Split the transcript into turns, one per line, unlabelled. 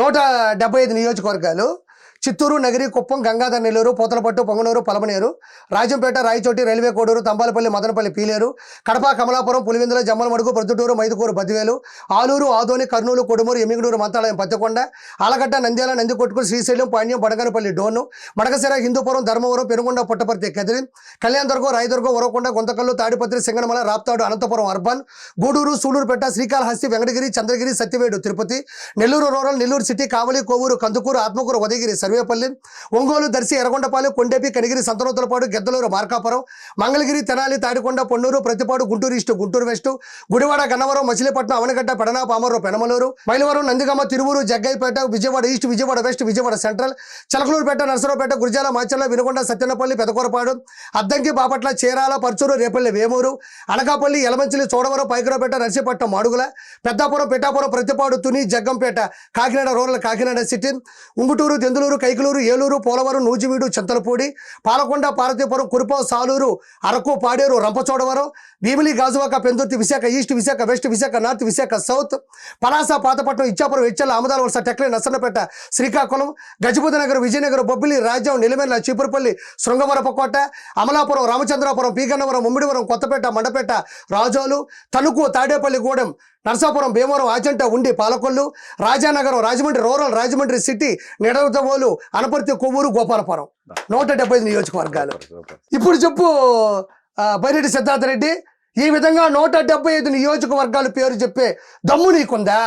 175 నియోజకవర్గాలు Chittoor, Nagari, Kuppam, Gangadhara Nellore, Puthalapattu, Punganur, Palamaner, Rajampet, Rayachoti, railway Koduru, Thamballapalle, Madanapalle, Piler, Kadapa, Kamalapuram, Pulivendula, Jammalamadugu, Proddatur, Mydukur, Badvel, Alur, Adoni, Kurnool, Kodumur, Yemmiganur, Mantralayam, Pattikonda, Allagadda, Nandyal, Nandikotkur, Srisailam, Panyam, Banaganapalle, Dhone, Madakasira, Hindupur, Dharmavaram, Penukonda, Puttaparthi, Kadiri, Kalyandurg, Rayadurg, Uravakonda, Guntakal, Tadipatri, Singanamala, Raptadu, Anantapur urban, Gudur, Sullurpeta, Srikalahasti, Venkatagiri, Chandragiri, Satyavedu, Tirupati, Nellore rural, Nellore city, Kavali, Kovur, Kandukur, Atmakur, Udayagiri, Sarvepalli, Ongole, Darsi, Yerragondapalem, Kondepi, Kanigiri, Santhanuthalapadu, Giddalur, Markapur, Mangalagiri, Tenali, Tadikonda, Ponnur, Prathipadu, Guntur east, Guntur west, Gudivada, Gannavaram, Machilipatnam, Avanigadda, Pedana, Pamarru, Penamaluru, Mylavaram, Nandigama, Tiruvuru, Jaggayyapeta, Vijayawada east, Vijayawada west, Vijayawada central, Chilakaluripet, Narasaraopet, Gurazala, Macherla, Vinukonda, Sattenapalli, Pedakurapadu, Addanki, Bapatla, Chirala, Parchur, Repalle, Vemuru, Anakapalli, Yelamanchili, Chodavaram, Payakaraopeta, Narsipatnam, Madugula, Peddapuram, Pithapuram, Prathipadu, Tuni, Jaggampeta, Kakinada rural, Kakinada city, Unguturu, Denduluru, Kaikaluru, Eluru, Polavaram, Nuzvid, Chintalapudi, Palakonda, Parvathipuram, Kurupam, Saluru, Araku, Paderu, Rampachodavaram, Bheemili, Gajuwaka, Pendurthi, Visakha east, Visakha west, Visakha north, Visakha south, Palasa, Pathapatnam, Ichchapuram, Etcherla, Amadalavalasa, Tekkali, Narasannapeta, Srikakulam, Gajapati Nagar, Vizianagaram, Bobbili, రాజ్యం, నిలమెల్ల, చీపురుపల్లి, శృంగవరపకోట, అమలాపురం, రామచంద్రాపురం, పీగన్నవరం, ముమ్మిడివరం, కొత్తపేట, మండపేట, రాజోలు, తణుకు, తాడేపల్లి గూడెం, నర్సాపురం, భీమవరం, ఆచంట, ఉండి, Palakollu, Rajanagaram, Rajahmundry rural, Rajahmundry city, Nidadavolu, Anaparthi, Kovvur, Gopalapuram. 175 నియోజకవర్గాలు. ఇప్పుడు చెప్పు బైరెడ్డి సిద్ధార్థ రెడ్డి, ఈ విధంగా 175 నియోజకవర్గాలు పేరు చెప్పే దమ్ము నీకుందా?